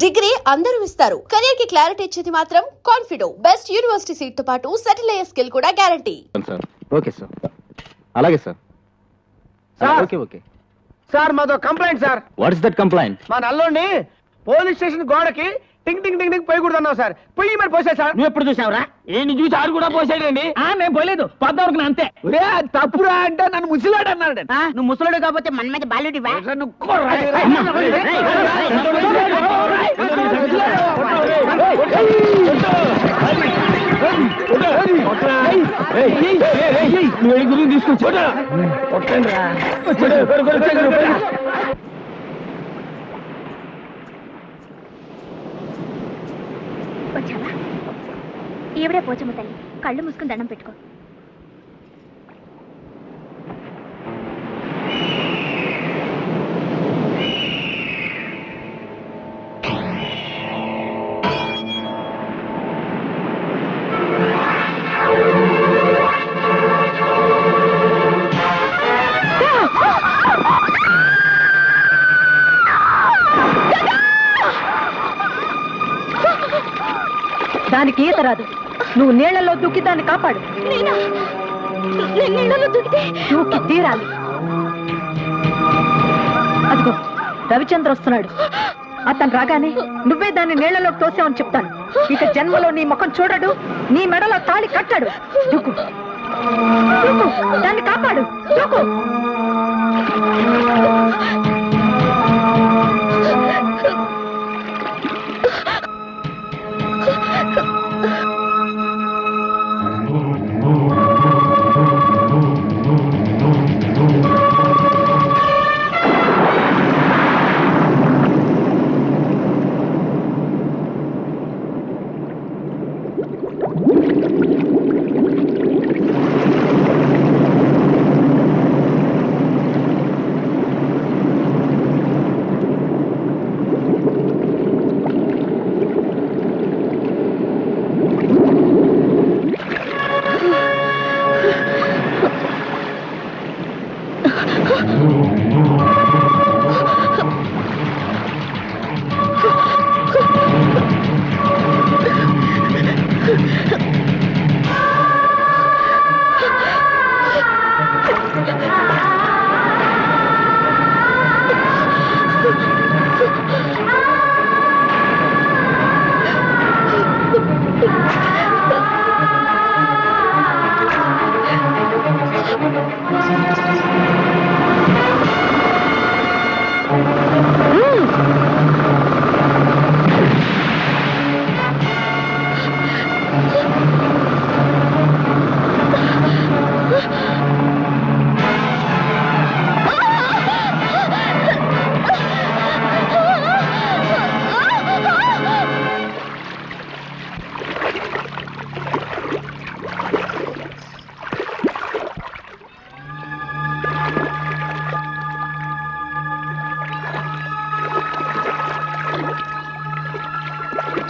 Degree అందరూ ఇస్తారు, career కి క్లారిటీ ఇచ్చేది మాత్రం కాన్ఫిడో. బెస్ట్ యూనివర్సిటీ సీట్ తో పాటు సెటిల్ అయ్యే స్కిల్ కూడా గ్యారంటీ. సార్ ఓకే సార్, అలాగే సార్. ఓకే ఓకే సార్ మాదో complaint sir. What is that complaint? మా నల్లోని పోలీస్ స్టేషన్ గోడకి టింగ్ టింగ్ టింగ్ టింగ్ పోయకూడదు అన్నావు సార్. పొయ్యి మరి పోసా సార్. నువ్వు ఎప్పుడు చూసావురా? ఏంటి చూసి ఆడు కూడా పోసాడండి. నేను పోలేదు, పొద్దువరకు అంతే. తప్పురా అంటే నన్ను ముసిలాడు అన్నాడు. నువ్వు ముసలుడు కాకపోతే మన మీద బాలుడివా? వచ్చావా? ఈవిడే పోచమ్మ తల్లి, కళ్ళు మూసుకుని దండం పెట్టుకో. దానికి ఈత రాదు. నువ్వు నీళ్లలో దూకి దాన్ని కాపాడు. దూకి తీరాలి. అదిగో రవిచంద్ర వస్తున్నాడు. అతను రాగానే నువ్వే దాన్ని నీళ్లలోకి తోసావని చెప్తాను. ఇక జన్మలో నీ ముఖం చూడడు, నీ మెడలో తాళి కట్టాడు. దూకు దూకు, దాన్ని కాపాడు. దూకు.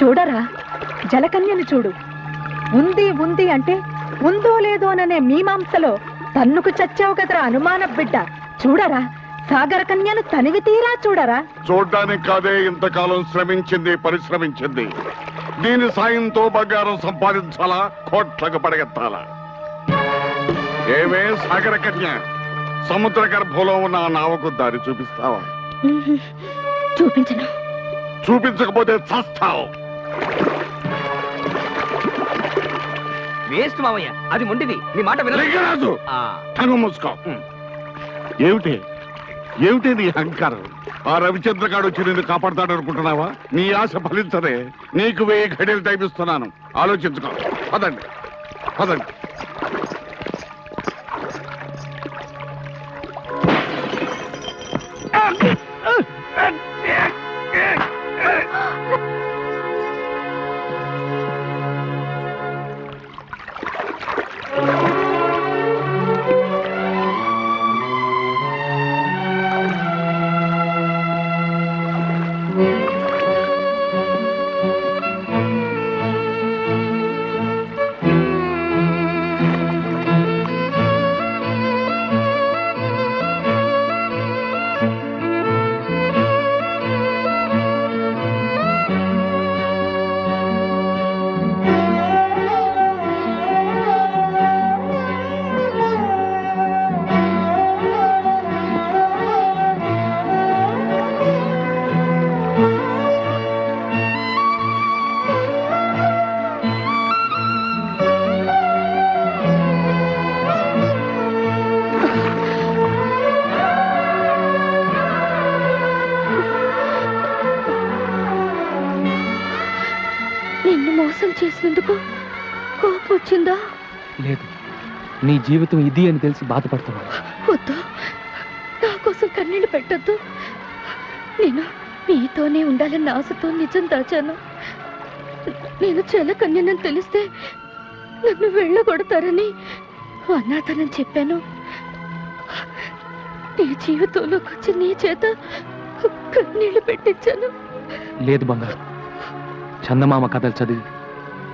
చూడరా, జలకన్యను చూడు. ఉంది ఉంది అంటే ఉందో లేదోననే మీమాంసలో తన్నుకు చచ్చావు కదరా అనుమాన బిడ్డ. చూడరా, సాగర కన్యను తనివి తీరా చూడరా. చూడ్డానికి కాదే ఇంతకాలం శ్రమించింది, పరిశ్రమించింది. దీని సాయంతో బంగారం సంపాదించాలా, కోట్లకు పడగెత్తాలా? ఏమే సాగర కన్య, సముద్ర గర్భంలో ఉన్న ఆ నావకు దారి చూపిస్తావా? చూపించను. చూపించకపోతే చస్తావు. వేస్ట్ మావయ్య, అది మొండిది. నీ మాట లింగరాజు, కన్ను మూసుకో. ఏమిటి ఏమిటి నీ అహంకారం? ఆ రవిచంద్రగాడు వచ్చి నిన్ను కాపాడతాడు అనుకుంటున్నావా? నీ ఆశ ఫలించదే. నీకు 1000 ఘడియలు టైం ఇస్తున్నాను, ఆలోచించుకో. పదండి పదండి. మోసం చేసినందుకు కోపం వచ్చిందా? లేదు, నీ జీవితం ఇది అని తెలిసి బాధపడుతున్నాను. వద్దు, నా కోసం కన్నీళ్ళు పెట్టద్దు. నేను మీతోనే ఉండాలన్న ఆశతో నిజం దాచాను. నేను చెలకన్యనని తెలిస్తే నన్ను వెళ్ళగొడతారని అనాథనని చెప్పాను. నీ జీవితంలోకి వచ్చి నీ చేత కన్నీళ్లు పెట్టించాను. లేదు బంగారు, చందమామ కథలు చదివి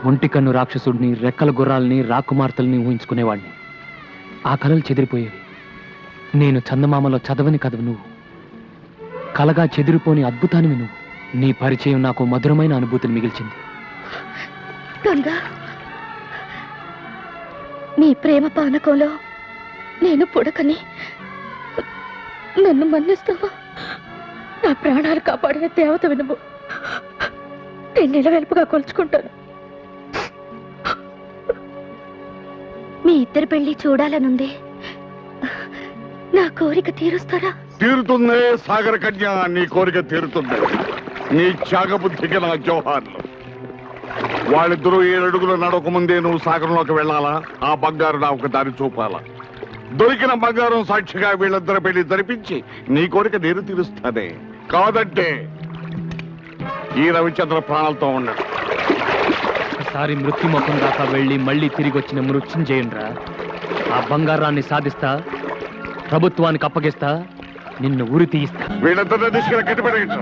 ఒంటి కన్ను రాక్షసుడిని, రెక్కల గుర్రాలని, రాకుమార్తెల్ని ఊహించుకునేవాడిని. ఆ కళలు చెదిరిపోయేవి. నేను చందమామలో చదవని కథవు నువ్వు, కలగా చెదిరిపోని అద్భుతానివి నువ్వు. నీ పరిచయం నాకు మధురమైన అనుభూతిని మిగిల్చింది. గంగా, నీ ప్రేమ పానకంలో నేను పుడకని నన్ను మన్నిస్తావా? నా ప్రాణాలు కాపాడే దేవత వినుము. నేను నిలవెలుపుగా కొలుచుకుంటాను. మీ ఇద్దరు పెళ్లి చూడాలనుంది. నా కోరిక తీరుస్తారా? తీరుతుందే సాగర కన్య, నీ కోరిక తీరుతుంది. నీ త్యాగబుద్ధికి నా జోహార్లు. వాళ్ళిద్దరూ 7 అడుగులు నడక ముందే నువ్వు సాగరంలోకి వెళ్ళాలా? ఆ బంగారు నా ఒక దారి చూపాలా? దొరికిన బంగారం సాక్షిగా వీళ్ళిద్దరు పెళ్లి జరిపించి నీ కోరిక నేను తీరుస్తానే. కాదంటే ఈ రవిచంద్ర ప్రాణాలతో ఉన్నాడు. ఒకసారి మృత్యుముఖం దాకా వెళ్ళి మళ్ళీ తిరిగి వచ్చిన మృత్యుంజయునిరా. ఆ బంగారాన్ని సాధిస్తా, ప్రభుత్వానికి అప్పగిస్తా, నిన్ను ఉరి తీయిస్తా. వీళ్ళిద్దరిని తీసుకెళ్ళి కట్టిపడేయండి.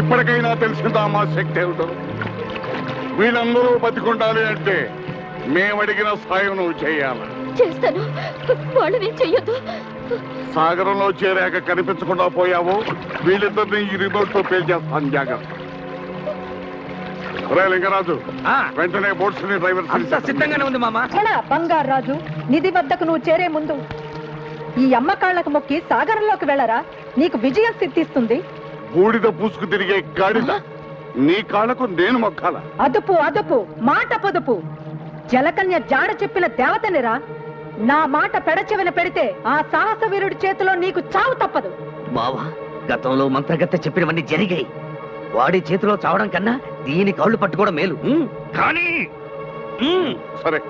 ఇప్పటికైనా తెలిసిందా మా శక్తి ఏమిటో? వీళ్ళందరూ బతికుండాలి అంటే మేమడిగిన సాయం నువ్వు చేయాలి. చేస్తాను. వాళ్ళని చెయ్యొద్దు. సాగరంలో చేరాక కనిపించకుండా పోయావు, వీళ్ళిద్దరిని ఈ రిమోట్ తో పేల్చేస్తాను. జాగ్రత్త. రే లింగరాజు, వెంటనే బోట్స్ ని డ్రైవర్ సిద్ధంగానే ఉంది మామ. బంగారు రాజు, నిధి వద్దకు నువ్వు చేరే ముందు ఈ అమ్మ కాళ్ళకు మొక్కి సాగరంలోకి వెళ్ళరా. నీకు విజయం సిద్ధిస్తుంది. బూడిద పూసుకు తిరిగే గాడిద నీ కాళ్ళకు నేను మొక్కాల? అదుపు అదుపు, మాట పొదుపు. జలకన్య జాడ చెప్పిన దేవతనిరా. నా మాట పెడచెవిన పెడితే ఆ సాహస వీరుడి చేతిలో నీకు చావు తప్పదు. బావా, గతంలో మంత్రగత్తె చెప్పినవన్నీ జరిగాయి. వాడి చేతిలో చావడం కన్నా దీని కాళ్ళు పట్టుకోవడం మేలు. కానీ సరే.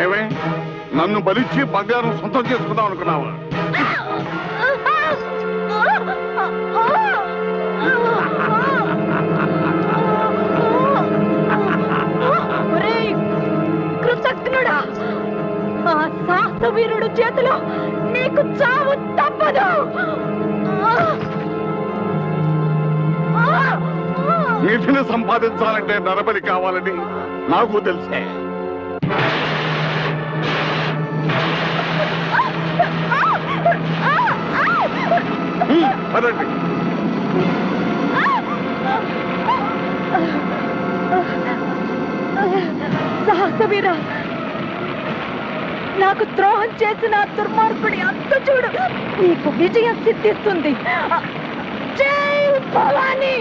ఏమే, నన్ను బలిచ్చి బంగారం సొంతం చేసుకుందాం అనుకున్నావా? కృతజ్ఞుడా, ఆ సాహస వీరుడు చేతిలో నీకు చావు తప్పదు. నిధిని సంపాదించాలంటే నరబలి కావాలని నాకు తెలిసే. పదండి. సాహసవీరా, నాకు ద్రోహం చేసిన దుర్మార్గుడి అంత చూడు. నీకు విజయం సిద్ధిస్తుంది. జై భవానీ.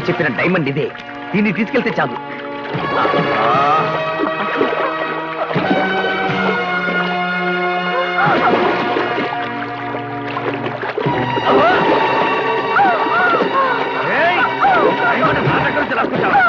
చెప్పిన డైమండ్ ఇదే. దీన్ని తీసుకెళ్తే చాలు. ఏయ్! డైమండ్ నా దగ్గర నుంచి లాక్కొచ్చావా?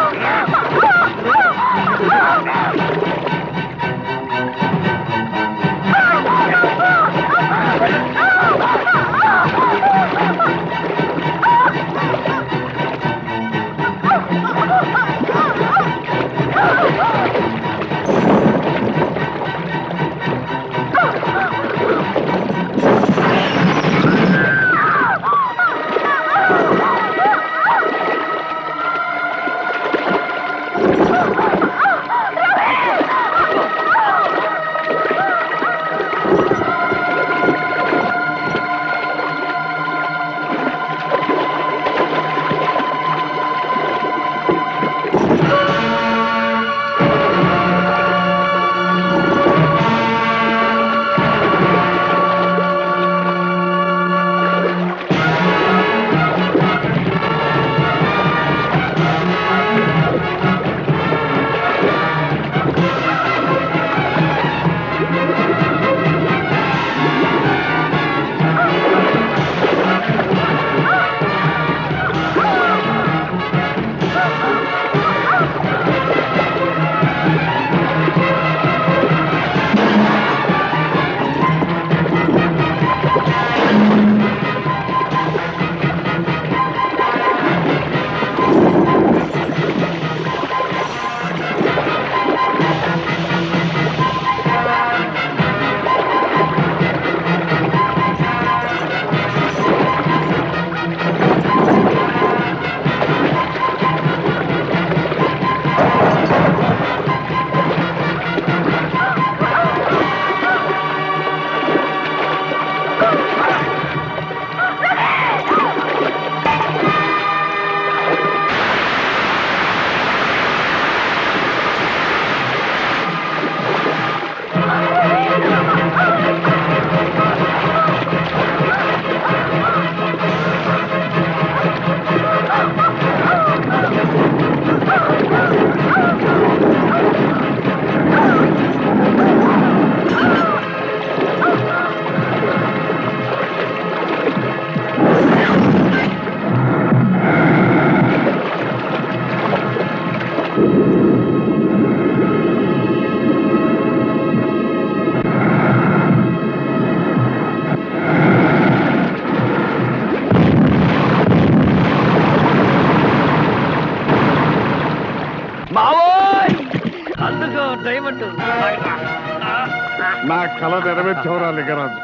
నా కళ నెరవేర్చవరా లింగరాజు.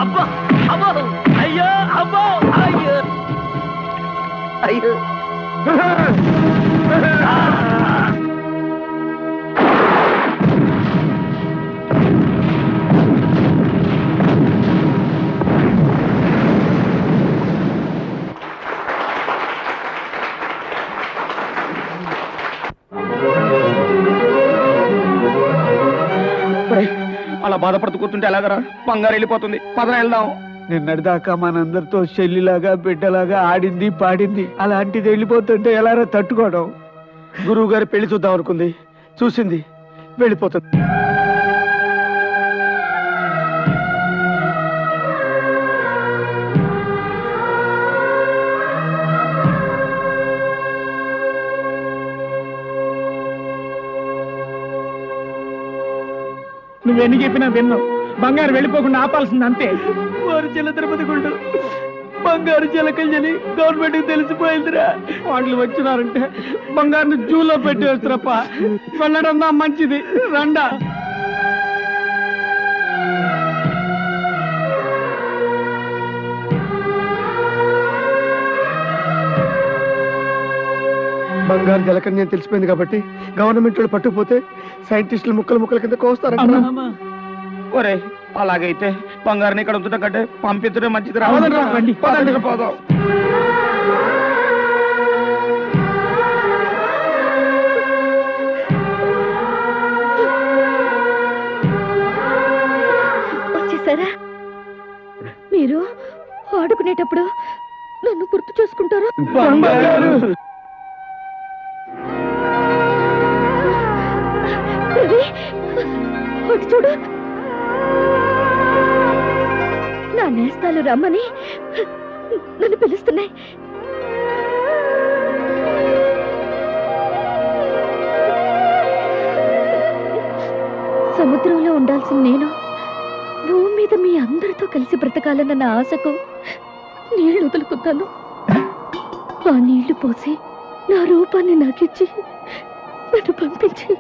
అబ్బా అబ్బో అయ్యో అబ్బో అయ్యో అయ్యో అలా బాధపడుతూ కూర్చుంటే ఎలాగరా? బంగారు వెళ్ళిపోతుంది. పదన వెళ్దాం. నిన్నటిదాకా మనందరితో చెల్లిలాగా బిడ్డలాగా ఆడింది పాడింది, అలాంటిది వెళ్ళిపోతుంటే ఎలారా తట్టుకోవడం? గురువు గారి పెళ్లి చూద్దాం అనుకుంది, చూసింది, వెళ్ళిపోతుంది. నువ్వెన్ని చెప్పినా విన్నావు. బంగారు వెళ్ళిపోకుండా ఆపాల్సింది అంతే. వారు చిల్ల తిరుపతి గుండు బంగారు చిలకల్ని గవర్నమెంట్ తెలిసిపోయిందిరా. వాళ్ళు వచ్చినారంటే బంగారుని జూలో పెట్టి వేస్తారప్ప. వెళ్ళడం దా మంచిది, రండా. బంగారు జలకన్య తెలిసిపోయింది కాబట్టి గవర్నమెంట్ వాళ్ళు పట్టుకుపోతే సైంటిస్టులు ముక్కల కింద కోస్తారంట. ఒరే అలాగైతే బంగారుని ఇక్కడ ఉంచడం కంటే పంపించడం మంచిది. రావదండి పోదాం. వచ్చేసారా? మీరు ఆడుకునేటప్పుడు నన్ను గుర్తు చేసుకుంటారా? రవి, అటు చూడు, నా నేస్తాలు రమ్మని నన్ను పిలుస్తున్నాయి. సముద్రంలో ఉండాల్సిన నేను భూమి మీద మీ అందరితో కలిసి బ్రతకాలన్న నా ఆశకు నీళ్లు వదులుకున్నాను. ఆ నీళ్లు పోసి నా రూపాన్ని నాకిచ్చి నన్ను పంపించి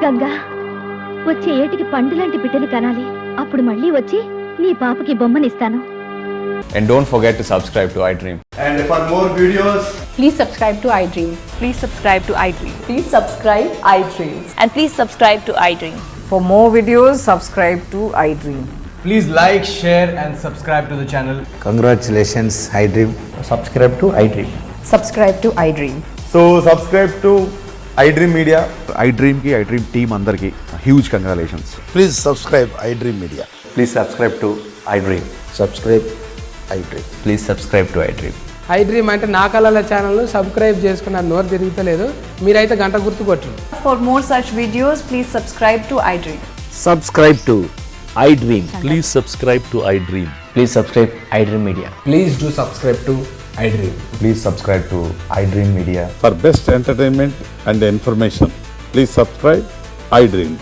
గంగా, వచ్చే ఏటికి పండు లాంటి బిడ్డలు కనాలి. అప్పుడు మళ్ళీ వచ్చి నీ పాపకి బొమ్మనిస్తాను. And don't forget to subscribe to iDream. And for more videos, please subscribe to iDream. Please subscribe to iDream. Please subscribe iDream. And please subscribe to iDream. For more videos, subscribe to iDream. please like, share and subscribe to the channel. Congratulations, iDream. Subscribe to iDream. Subscribe to iDream. So subscribe to iDream Media. iDream కి iDream team అందరికి huge congratulations. Please subscribe iDream Media. Please subscribe to iDream. Subscribe iDream. Please subscribe to iDream. iDream అంటే నా కళల channel subscribe చేసుకున్న నోరు తిరుగుతలేదు. మీరైతే గంట గుర్తు కొట్టండి. For more such videos, please subscribe to iDream. Subscribe to iDream. Please subscribe to iDream. Please subscribe iDream Media. Please do subscribe to iDream. Please subscribe to iDream Media. For best entertainment and information please subscribe iDream.